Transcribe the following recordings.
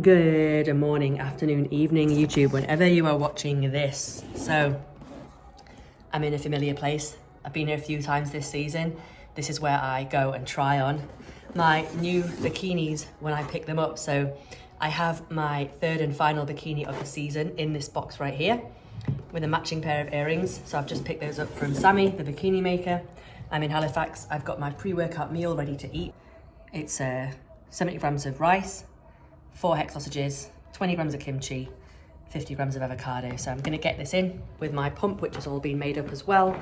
Good morning, afternoon, evening, YouTube, whenever you are watching this. So, I'm in a familiar place. I've been here a few times this season. This is where I go and try on my new bikinis when I pick them up. So, I have my third and final bikini of the season in this box right here with a matching pair of earrings. So, I've just picked those up from Sammy, the bikini maker. I'm in Halifax. I've got my pre-workout meal ready to eat. It's 70 grams of rice, 4 hex sausages, 20 grams of kimchi, 50 grams of avocado. So I'm gonna get this in with my pump, which has all been made up as well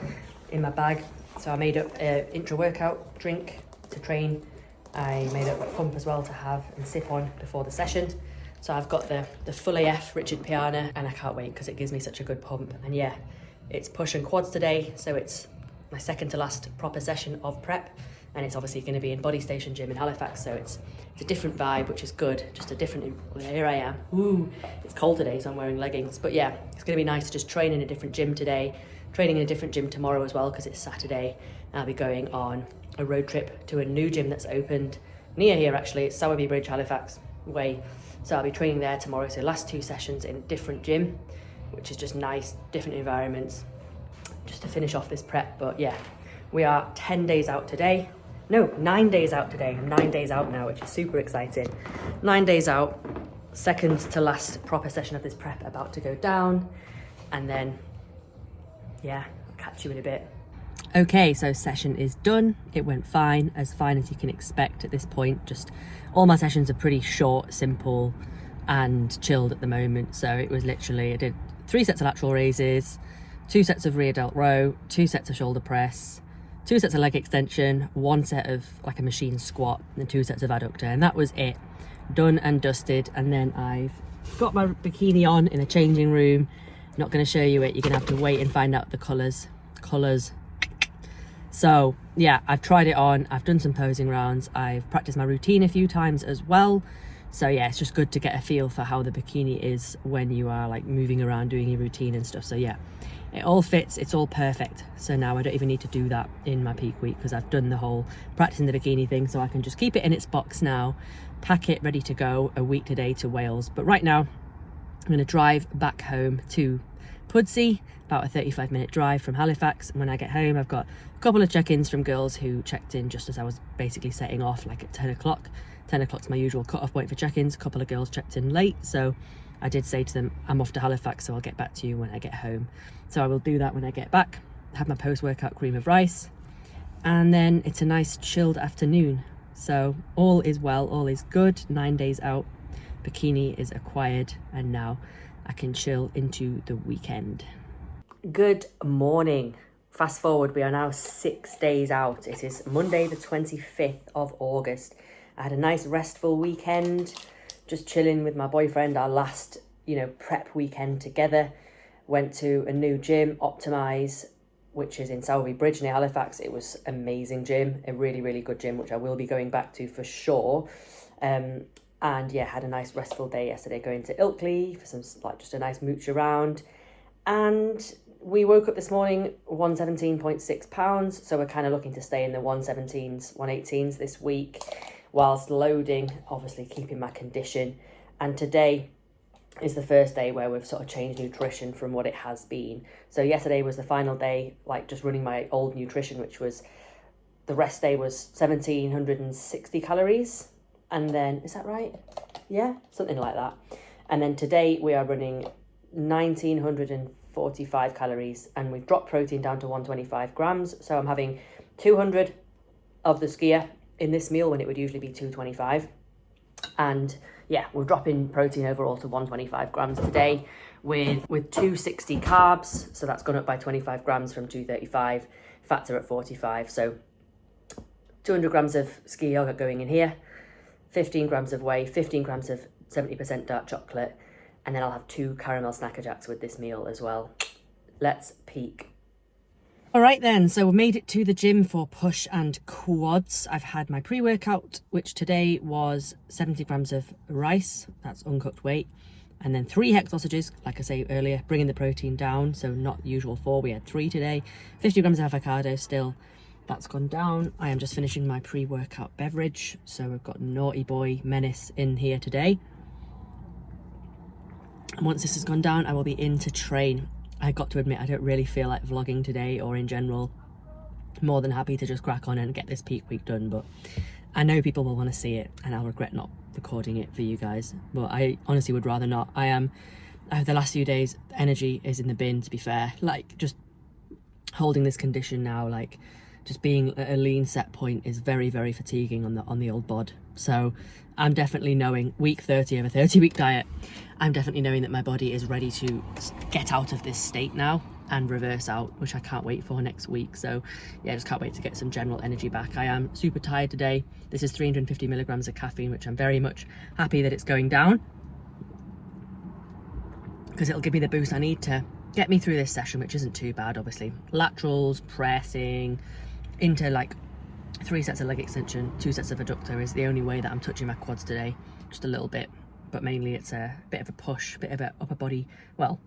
in my bag. So I made up an intra-workout drink to train. I made up a pump as well to have and sip on before the session. So I've got the full AF Richard Piana, and I can't wait because it gives me such a good pump. And yeah, it's push and quads today. So it's my second to last proper session of prep. And it's obviously going to be in Body Station Gym in Halifax, so it's a different vibe, which is good. Just a different, here I am. Ooh, it's cold today, so I'm wearing leggings. But yeah, it's going to be nice to just train in a different gym today, training in a different gym tomorrow as well, because it's Saturday. I'll be going on a road trip to a new gym that's opened near here, actually. It's Sowerby Bridge, Halifax way. So I'll be training there tomorrow. So last 2 sessions in a different gym, which is just nice, different environments, just to finish off this prep. But yeah, we are 10 days out today. No, 9 days out today. I'm 9 days out now, which is super exciting. 9 days out, second to last proper session of this prep about to go down. And then, yeah, I'll catch you in a bit. Okay, so session is done. It went fine as you can expect at this point. Just all my sessions are pretty short, simple, and chilled at the moment. So it was literally, I did 3 sets of lateral raises, 2 sets of rear delt row, 2 sets of shoulder press, 2 sets of leg extension, 1 set of like a machine squat, and 2 sets of adductor, and that was it. Done and dusted. And then I've got my bikini on in a changing room. Not going to show you it. You're going to have to wait and find out the colours. So yeah, I've tried it on. I've done some posing rounds. I've practiced my routine a few times as well. So yeah, it's just good to get a feel for how the bikini is when you are like moving around doing your routine and stuff. So yeah, it all fits, it's all perfect. So now I don't even need to do that in my peak week because I've done the whole practicing the bikini thing. So I can just keep it in its box now, pack it ready to go a week today to Wales. But right now I'm going to drive back home to Pudsey, about a 35-minute drive from Halifax. And when I get home, I've got a couple of check-ins from girls who checked in just as I was basically setting off, like at 10 o'clock. 10 o'clock's my usual cut-off point for check-ins. A couple of girls checked in late, so I did say to them, I'm off to Halifax, so I'll get back to you when I get home. So I will do that when I get back, have my post-workout cream of rice, and then it's a nice chilled afternoon. So all is well, all is good. 9 days out, bikini is acquired, and now I can chill into the weekend. Good morning. Fast forward, we are now 6 days out. It is Monday the 25th of August. I had a nice restful weekend, just chilling with my boyfriend, our last, prep weekend together. Went to a new gym, Optimize, which is in Sowerby Bridge near Halifax. It was an amazing gym, a really, really good gym, which I will be going back to for sure. And yeah, had a nice restful day yesterday going to Ilkley for some, just a nice mooch around. And we woke up this morning 117.6 pounds. So we're kind of looking to stay in the 117s, 118s this week, whilst loading, obviously keeping my condition. And today is the first day where we've sort of changed nutrition from what it has been. So yesterday was the final day, just running my old nutrition, which was, the rest day was 1,760 calories. And then, is that right? Yeah, something like that. And then today we are running 1,945 calories, and we've dropped protein down to 125 grams. So I'm having 200 of the skier in this meal when it would usually be 225. And yeah, we're dropping protein overall to 125 grams today with 260 carbs. So that's gone up by 25 grams from 235. Fats are at 45. So 200 grams of ski yogurt going in here, 15 grams of whey, 15 grams of 70% dark chocolate. And then I'll have 2 caramel Snacker Jacks with this meal as well. Let's peek. All right then, so we made it to the gym for push and quads. I've had my pre-workout, which today was 70 grams of rice, that's uncooked weight, and then 3 hex sausages, like I say earlier, bringing the protein down, so not usual 4, we had 3 today. 50 grams of avocado still, that's gone down. I am just finishing my pre-workout beverage, so we've got Naughty Boy Menace in here today. And once this has gone down, I will be in to train. I got to admit, I don't really feel like vlogging today or in general. More than happy to just crack on and get this peak week done, but I know people will want to see it and I'll regret not recording it for you guys, but I honestly would rather not. The last few days, energy is in the bin, to be fair. Like, just holding this condition now, like just being at a lean set point is very, very fatiguing on the old bod. So I'm definitely knowing week 30 of a 30-week diet, I'm definitely knowing that my body is ready to get out of this state now and reverse out, which I can't wait for next week. So yeah, just can't wait to get some general energy back. I am super tired today. This is 350 milligrams of caffeine, which I'm very much happy that it's going down, because it'll give me the boost I need to get me through this session, which isn't too bad, obviously. Laterals, pressing, into like 3 sets of leg extension, 2 sets of adductor is the only way that I'm touching my quads today, just a little bit, but mainly it's a bit of a push, bit of a upper body, well,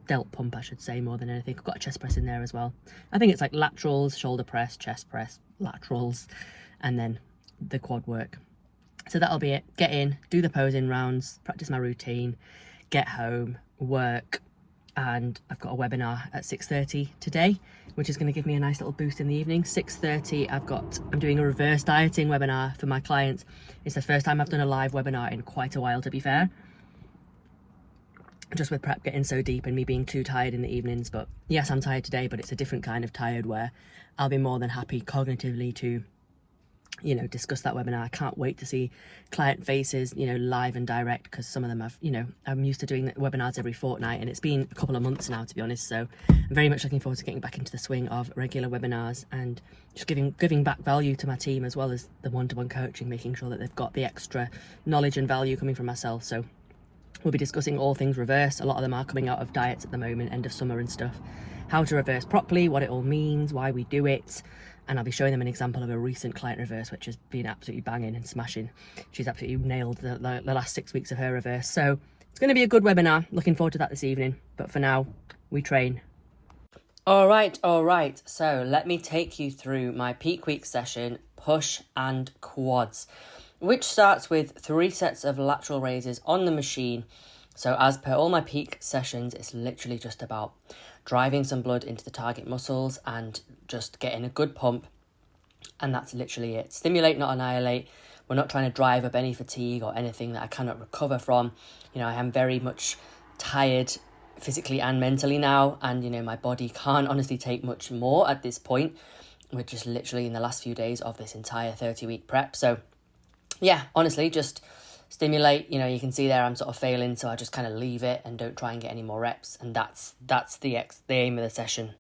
delt pump I should say, more than anything. I've got a chest press in there as well. I think it's like laterals, shoulder press, chest press, laterals, and then the quad work. So that'll be it. Get in, do the posing rounds, practice my routine, get home, work, and I've got a webinar at 6:30 today, which is going to give me a nice little boost in the evening. 6:30 I'm doing a reverse dieting webinar for my clients. It's the first time I've done a live webinar in quite a while, to be fair, just with prep getting so deep and me being too tired in the evenings. But yes, I'm tired today, but it's a different kind of tired where I'll be more than happy cognitively to, you know, discuss that webinar. I can't wait to see client faces, you know, live and direct, because some of them have, you know, I'm used to doing the webinars every fortnight, and it's been a couple of months now, to be honest. So I'm very much looking forward to getting back into the swing of regular webinars and just giving back value to my team, as well as the one-to-one coaching, making sure that they've got the extra knowledge and value coming from myself. So we'll be discussing all things reverse. A lot of them are coming out of diets at the moment, end of summer and stuff. How to reverse properly, what it all means, why we do it. And I'll be showing them an example of a recent client reverse, which has been absolutely banging and smashing. She's absolutely nailed the last 6 weeks of her reverse. So it's going to be a good webinar. Looking forward to that this evening. But for now, we train. All right. So let me take you through my peak week session, push and quads, which starts with 3 sets of lateral raises on the machine. So as per all my peak sessions, it's literally just about driving some blood into the target muscles and just getting a good pump. And that's literally it. Stimulate, not annihilate. We're not trying to drive up any fatigue or anything that I cannot recover from. You know, I am very much tired physically and mentally now. And, you know, my body can't honestly take much more at this point. We're just literally in the last few days of this entire 30-week prep. So yeah, honestly, just stimulate. You know, you can see there I'm sort of failing, so I just kind of leave it and don't try and get any more reps, and that's the aim of the session.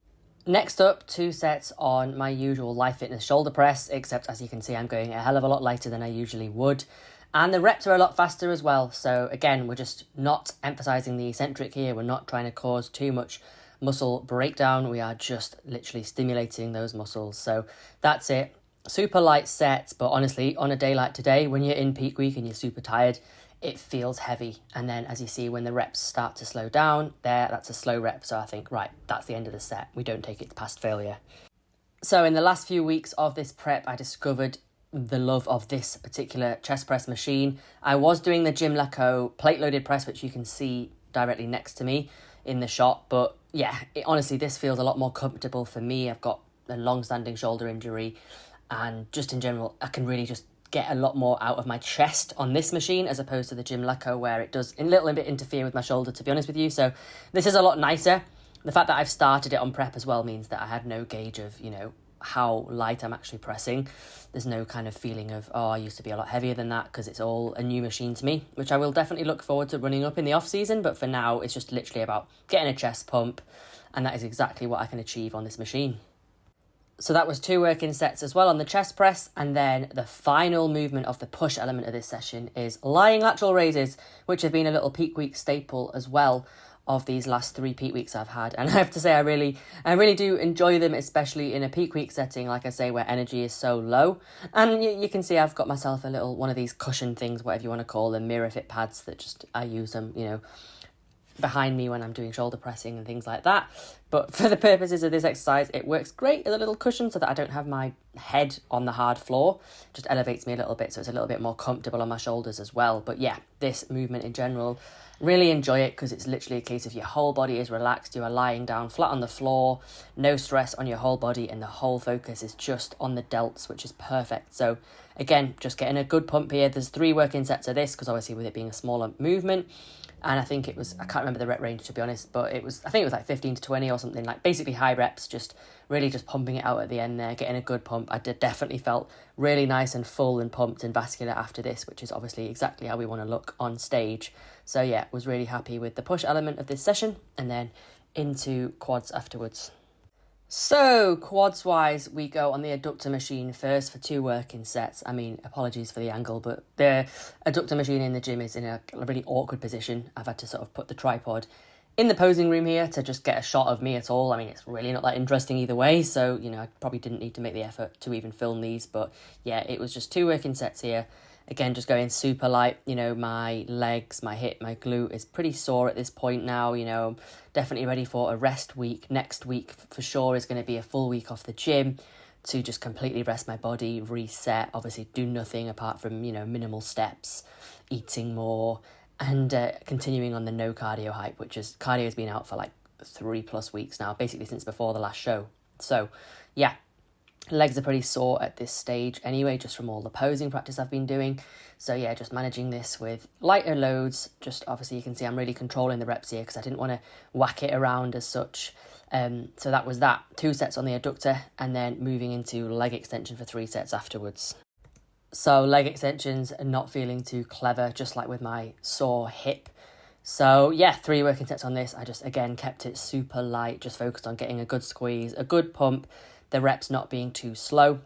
Next up, 2 sets on my usual Life Fitness shoulder press, except as you can see I'm going a hell of a lot lighter than I usually would, and the reps are a lot faster as well. So again, we're just not emphasizing the eccentric here. We're not trying to cause too much muscle breakdown. We are just literally stimulating those muscles. So that's it. Super light sets, but honestly, on a day like today, when you're in peak week and you're super tired, it feels heavy. And then as you see, when the reps start to slow down, that's a slow rep. So I think, right, that's the end of the set. We don't take it past failure. So in the last few weeks of this prep, I discovered the love of this particular chest press machine. I was doing the Jim Leco plate loaded press, which you can see directly next to me in the shot. But yeah, honestly, this feels a lot more comfortable for me. I've got a long-standing shoulder injury, and just in general, I can really just get a lot more out of my chest on this machine as opposed to the Jim Leco, where it does a little bit interfere with my shoulder, to be honest with you. So this is a lot nicer. The fact that I've started it on prep as well means that I had no gauge of, you know, how light I'm actually pressing. There's no kind of feeling of, oh, I used to be a lot heavier than that, because it's all a new machine to me, which I will definitely look forward to running up in the off season. But for now, it's just literally about getting a chest pump, and that is exactly what I can achieve on this machine. So that was 2 working sets as well on the chest press. And then the final movement of the push element of this session is lying lateral raises, which have been a little peak week staple as well of these last 3 peak weeks I've had. And I have to say, I really do enjoy them, especially in a peak week setting, like I say, where energy is so low. And you can see I've got myself a little one of these cushion things, whatever you want to call them, mirror fit pads that just, I use them, you know, behind me when I'm doing shoulder pressing and things like that. But for the purposes of this exercise, it works great as a little cushion so that I don't have my head on the hard floor. Just elevates me a little bit, so it's a little bit more comfortable on my shoulders as well. But yeah, this movement in general. Really enjoy it because it's literally a case of your whole body is relaxed. You are lying down flat on the floor, no stress on your whole body, and the whole focus is just on the delts, which is perfect. So again, just getting a good pump here. There's 3 working sets of this because obviously with it being a smaller movement, and I think it was, I can't remember the rep range to be honest, but it was, I think it was like 15 to 20 or something, like basically high reps, just really just pumping it out at the end there, getting a good pump. I definitely felt really nice and full and pumped and vascular after this, which is obviously exactly how we want to look on stage. So yeah, was really happy with the push element of this session, and then into quads afterwards. So quads wise, we go on the adductor machine first for 2 working sets. I mean, apologies for the angle, but the adductor machine in the gym is in a really awkward position. I've had to sort of put the tripod in the posing room here to just get a shot of me at all. I mean, it's really not that interesting either way. So, you know, I probably didn't need to make the effort to even film these, but yeah, it was just 2 working sets here. Again, just going super light. You know, my legs, my hip, my glute is pretty sore at this point now. You know, definitely ready for a rest week. Next week for sure is going to be a full week off the gym to just completely rest my body, reset, obviously do nothing apart from, you know, minimal steps, eating more, and continuing on the no cardio hype, which is, cardio has been out for like 3+ weeks now, basically since before the last show. So yeah, legs are pretty sore at this stage anyway, just from all the posing practice I've been doing. So yeah, just managing this with lighter loads. Just obviously you can see I'm really controlling the reps here because I didn't want to whack it around as such. So that was that. 2 sets on the adductor, and then moving into leg extension for 3 sets afterwards. So leg extensions are not feeling too clever, just like with my sore hip. So yeah, 3 working sets on this. I just, again, kept it super light, just focused on getting a good squeeze, a good pump, the reps not being too slow.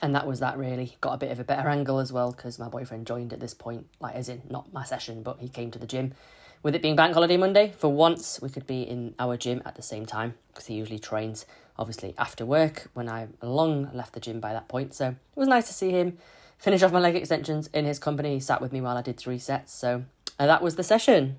And that was that really. Got a bit of a better angle as well because my boyfriend joined at this point, like as in not my session, but he came to the gym. With it being bank holiday Monday, for once we could be in our gym at the same time because he usually trains obviously after work when I long left the gym by that point. So it was nice to see him finish off my leg extensions in his company. He sat with me while I did 3 sets. So that was the session.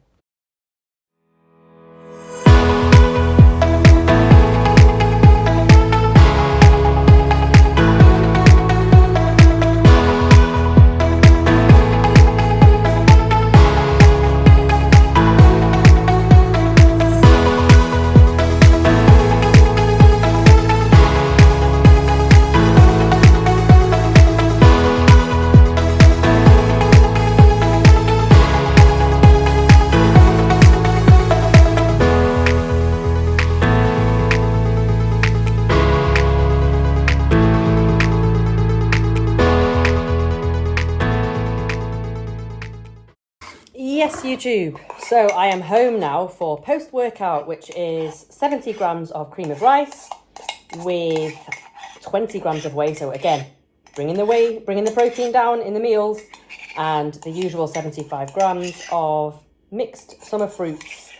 Yes, YouTube. So I am home now for post-workout, which is 70 grams of cream of rice with 20 grams of whey. So again, bringing the protein down in the meals, and the usual 75 grams of mixed summer fruits.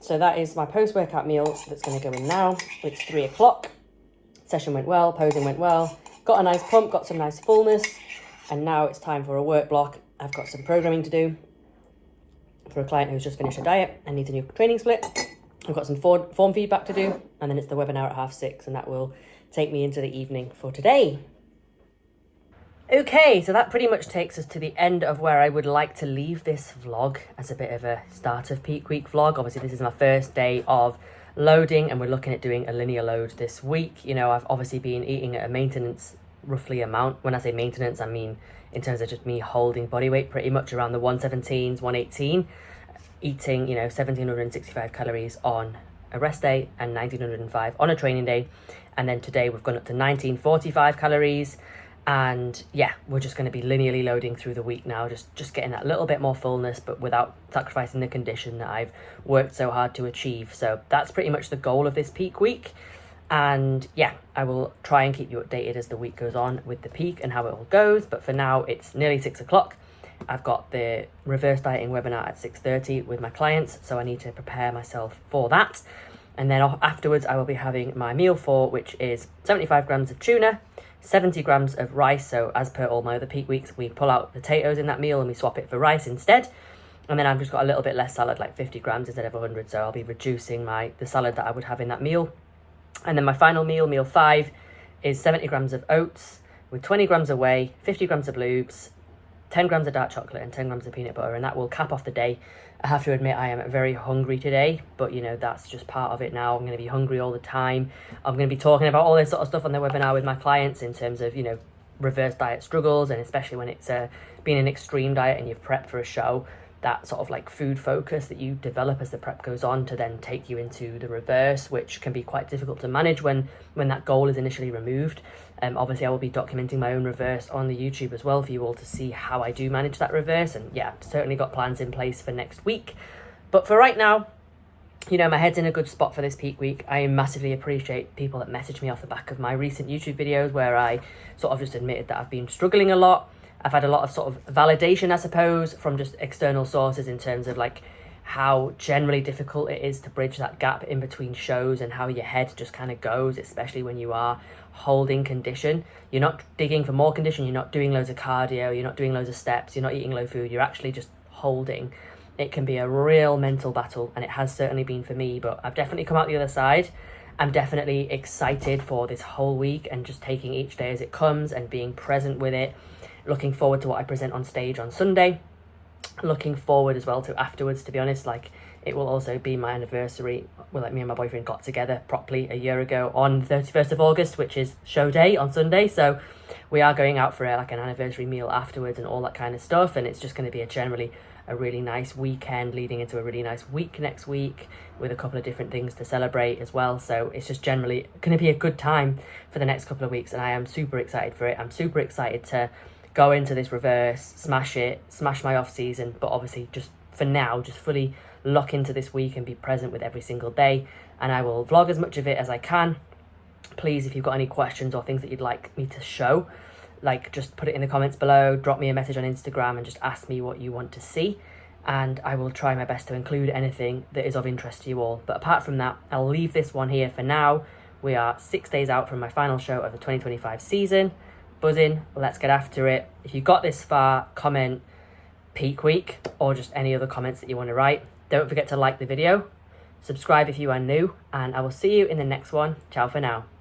So that is my post-workout meal that's going to go in now. It's 3 o'clock. Session went well, posing went well, got a nice pump, got some nice fullness, and now it's time for a work block. I've got some programming to do for a client who's just finished a diet and needs a new training split. I've got some form feedback to do, and then it's the webinar at 6:30, and that will take me into the evening for today. Okay, so that pretty much takes us to the end of where I would like to leave this vlog as a bit of a start of peak week vlog. Obviously, this is my first day of loading, and we're looking at doing a linear load this week. You know, I've obviously been eating at a maintenance roughly amount. When I say maintenance, I mean in terms of just me holding body weight pretty much around the 117s, 118, eating, you know, 1,765 calories on a rest day and 1,905 on a training day. And then today we've gone up to 1,945 calories. And yeah, we're just going to be linearly loading through the week now, just getting that little bit more fullness, but without sacrificing the condition that I've worked so hard to achieve. So that's pretty much the goal of this peak week. And yeah, I will try and keep you updated as the week goes on with the peak and how it all goes. But for now, it's nearly 6 o'clock. I've got the reverse dieting webinar at 6:30 with my clients, so I need to prepare myself for that. And then afterwards, I will be having my meal 4, which is 75 grams of tuna, 70 grams of rice. So as per all my other peak weeks, we pull out potatoes in that meal and we swap it for rice instead. And then I've just got a little bit less salad, like 50 grams instead of 100. So I'll be reducing the salad that I would have in that meal. And then my final meal, meal 5, is 70 grams of oats with 20 grams of whey, 50 grams of lubes, 10 grams of dark chocolate and 10 grams of peanut butter, and that will cap off the day. I have to admit I am very hungry today, but you know, that's just part of it now. I'm going to be hungry all the time. I'm going to be talking about all this sort of stuff on the webinar with my clients in terms of, you know, reverse diet struggles, and especially when it's been an extreme diet and you've prepped for a show, that sort of like food focus that you develop as the prep goes on to then take you into the reverse, which can be quite difficult to manage when that goal is initially removed. Obviously I will be documenting my own reverse on the YouTube as well for you all to see how I do manage that reverse, and yeah, certainly got plans in place for next week. But for right now, you know, my head's in a good spot for this peak week. I massively appreciate people that message me off the back of my recent YouTube videos where I sort of just admitted that I've been struggling a lot. I've had a lot of sort of validation, I suppose, from just external sources in terms of like how generally difficult it is to bridge that gap in between shows and how your head just kind of goes, especially when you are holding condition. You're not digging for more condition, you're not doing loads of cardio, you're not doing loads of steps, you're not eating low food, you're actually just holding. It can be a real mental battle, and it has certainly been for me, but I've definitely come out the other side. I'm definitely excited for this whole week and just taking each day as it comes and being present with it. Looking forward to what I present on stage on Sunday. Looking forward as well to afterwards, to be honest. Like, it will also be my anniversary. Well, like, me and my boyfriend got together properly a year ago on the 31st of August, which is show day on Sunday. So we are going out for like an anniversary meal afterwards and all that kind of stuff. And it's just going to be generally a really nice weekend leading into a really nice week next week with a couple of different things to celebrate as well. So it's just generally going to be a good time for the next couple of weeks, and I am super excited for it. I'm super excited to go into this reverse, smash my off season, but obviously just for now, just fully lock into this week and be present with every single day. And I will vlog as much of it as I can. Please, if you've got any questions or things that you'd like me to show, like, just put it in the comments below, drop me a message on Instagram and just ask me what you want to see, and I will try my best to include anything that is of interest to you all. But apart from that, I'll leave this one here for now. We are 6 days out from my final show of the 2025 season. Buzzing, let's get after it. If you got this far, comment peak week or just any other comments that you want to write. Don't forget to like the video, subscribe if you are new, and I will see you in the next one. Ciao for now.